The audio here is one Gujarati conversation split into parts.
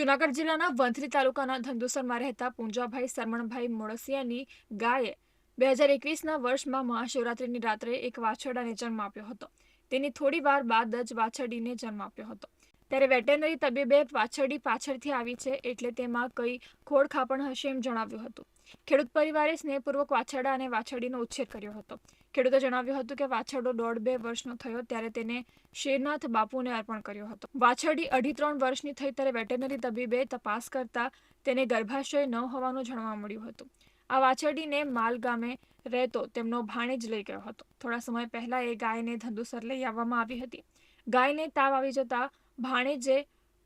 જૂનાગઢ જિલ્લાના વંથલી તાલુકાના ધંધુસરમાં રહેતા પૂંજાભાઈ સરમણભાઈ મોડસિયાની ગાયે 2021ના વર્ષમાં મહાશિવરાત્રિની રાત્રે એક વાછરડાને જન્મ આપ્યો હતો. તેની થોડી વાર બાદ જ વાછરડીને જન્મ આપ્યો હતો. ત્યારે વેટેનરી તબીબે વાછરડી પાછળથી આવી છે એટલે તેમાં કઈ ખોડખાપણ હશે એમ જણાવ્યું હતું. ખેડૂત પરિવારે સ્નેહપૂર્વક વાછરડા અને વાછરડીનો ઉછેર કર્યો હતો. ખેડૂતે જણાવ્યું હતું કે વાછરડો 1.5-2 વર્ષનો થયો ત્યારે તેને શેરનાથ બાપુને અર્પણ કર્યો હતો. વાછરડી 2.5-3 વર્ષની થઈ ત્યારે વેટેનરી તબીબે તપાસ કરતા તેને ગર્ભાશય ન હોવાનું જાણવા મળ્યું હતું. આ વાછરડીને માલ ગામે રહેતો તેમનો ભાણેજ લઈ ગયો હતો. થોડા સમય પહેલા એ ગાયને ધંધુસર લઈ આવવામાં આવી હતી. ગાયને તાવ આવી જતા ભાણેજે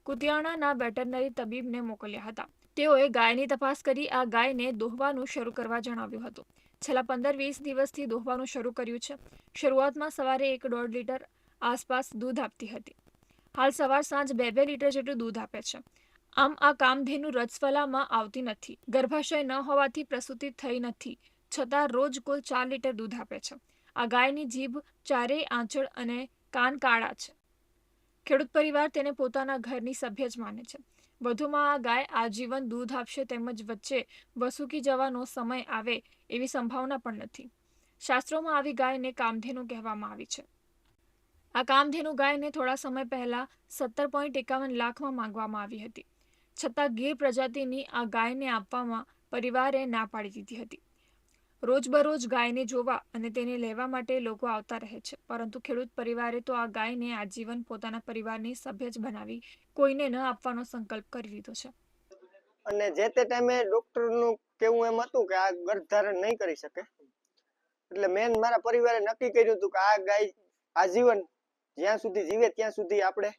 કુતિયાણાના વેટેનરી તબીબને મોકલ્યા હતા. તેઓએ ગાયની તપાસ કરી આ ગાયને દોહવાનું શરૂ કરવા જણાવ્યું હતું. છેલ્લા 15-20 દિવસથી દોહવાનું શરૂ કર્યું છે. શરૂઆતમાં સવારે 1-1.5 લીટર આસપાસ દૂધ આપતી હતી. હાલ સવાર સાંજ 2-2 લીટર જેટલું દૂધ આપે છે. આમ આ કામધેનુ રજસ્વલામાં આવતી નથી. ગર્ભાશય ન હોવાથી પ્રસૂતિ થઈ નથી છતાં રોજ કુલ 4 લીટર દૂધ આપે છે. આ ગાયની જીભ ચારેય આંચળ અને કાન કાળા છે. ખેડૂત પરિવાર તેને પોતાના ઘરની સભ્ય જ માને છે. વધુમાં આ ગાય આજીવન દૂધ આપશે તેમજ વચ્ચે વસુકી જવાનો સમય આવે એવી સંભાવના પણ નથી. શાસ્ત્રોમાં આવી ગાયને કામધેનુ કહેવામાં આવી છે. આ કામધેનુ ગાયને થોડા સમય પહેલા 17.51 લાખમાં માંગવામાં આવી હતી. છતાં ગીર પ્રજાતિની આ ગાયને આપવામાં પરિવારે ના પાડી દીધી હતી. રોજબરોજ ગાયને જોવા અને તેને લેવા માટે લોકો આવતા રહે છે. પરંતુ ખેડૂત પરિવારે તો આ ગાયને આજીવન પોતાના પરિવારની સભ્ય જ બનાવી કોઈને ન આપવાનો સંકલ્પ કરી લીધો છે. અને જે તે ટાઈમે ડોક્ટરનું કેવું એમ હતું કે આ ગર્ભધારણ નહીં કરી શકે, એટલે મેન મારા પરિવારે નક્કી કર્યું હતું કે આ ગાય આજીવન જ્યાં સુધી જીવે ત્યાં સુધી આપણે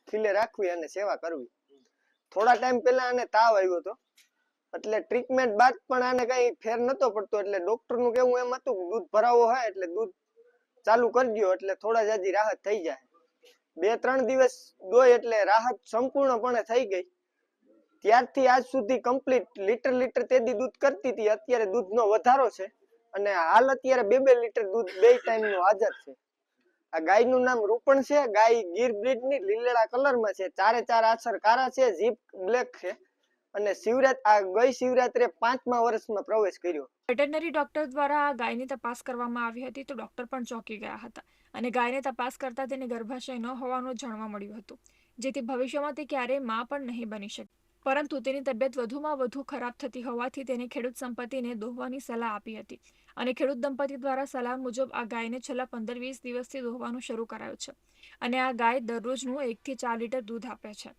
ખીલે રાખવી અને સેવા કરવી. થોડા ટાઈમ પહેલા આને તાવ આવ્યો હતો, એટલે ટ્રીટમેન્ટ બાદ પણ આને કઈ ફેર નતો પડતો. એટલે ડોક્ટરનું કેવું એમ હતું કે દૂધ ભરાવો હોય એટલે દૂધ ચાલુ કરી દો એટલે થોડા જાજી રાહત થઈ જાય. 2-3 દિવસ દોય એટલે રાહત સંપૂર્ણપણે થઈ ગઈ. ત્યારથી આજ સુધી કમ્પ્લીટ લીટર તેદી દૂધ કરતી હતી. અત્યારે દૂધનો વધારો છે અને હાલ અત્યારે 2-2 લીટર દૂધ બે ટાઈમનું હાજર છે. આ ગાયનું નામ રૂપણ છે. ગાય ગીર બ્રીડની લીલડા કલરમાં છે. 4 આછર કારા છે, જીપ બ્લેક છે અને ગઈ શિવરાત્રે 5મા વર્ષમાં પ્રવેશ કર્યો. વેટરનરી ડોક્ટર દ્વારા આ ગાયની તપાસ કરવામાં આવી હતી તો ડોક્ટર પણ ચોંકી ગયા હતા અને ગાયને તપાસ કરતા તેને ગર્ભાશય ન હોવાનું જાણવા મળ્યું હતું, જેથી ભવિષ્યમાં તે ક્યારેય માં પણ નહીં બની શકે. પરંતુ તેની તબિયત વધુમાં વધુ ખરાબ થતી હોવાથી તેને ખેડૂત સંપત્તિને દોહવાની સલાહ આપી હતી અને ખેડૂત દંપતી દ્વારા સલાહ મુજબ આ ગાયને છેલ્લા 15-20 દિવસથી દોહવાનું શરૂ કરાયું છે અને આ ગાય દરરોજનું 1-4 લીટર દૂધ આપે છે.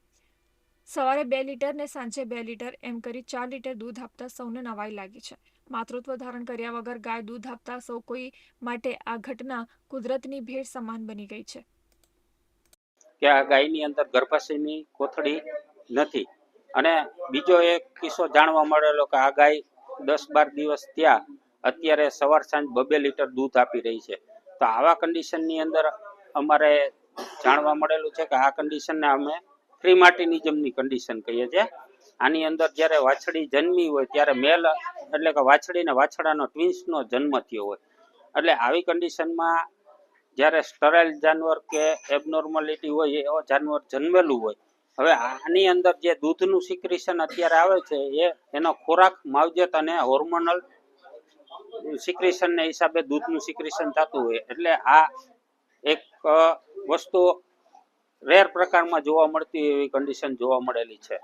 સવારે 2 લીટર ને સાંજે 2 લીટર એમ કરી 4 લીટર દૂધ આપતા સૌને નવાઈ લાગી છે. માતૃત્વ ધારણ કર્યા વગર ગાય દૂધ આપતા સૌ કોઈ માટે આ ઘટના કુદરતની ભેટ સમાન બની ગઈ છે. કે આ ગાયની અંદર ગર્ભાશયની કોથળી નથી. અને બીજો એક કિસ્સો જાણવા મળેલો કે આ ગાય 10-12 દિવસ ત્યાં અત્યારે સવાર સાંજ 2-2 લીટર દૂધ આપી રહી છે. તો આવા કન્ડિશનની અંદર અમારે જાણવા મળેલું છે કે આ કન્ડિશનને અમે ફ્રી માર્ટિનિઝમની કન્ડિશન કહીએ છીએ. આની અંદર જ્યારે વાછડી જન્મી હોય ત્યારે મેલ એટલે કે વાછડીને વાછડાનો ટ્વિન્સનો જન્મ થયો હોય, એટલે આવી કન્ડિશનમાં જ્યારે સ્ટરાઇલ જાનવર કે એબનોર્માલિટી હોય એવો જાનવર જન્મેલું હોય, હવે આની અંદર જે દૂધનું સિક્રેશન અત્યારે આવે છે એનો ખોરાક માવજત અને હોર્મોનલ સિક્રેશનને હિસાબે દૂધનું સિક્રેશન થતું હોય, એટલે આ એક વસ્તુ રેર પ્રકારમાં જોવા મળતી એવી કન્ડિશન જોવા મળેલી છે.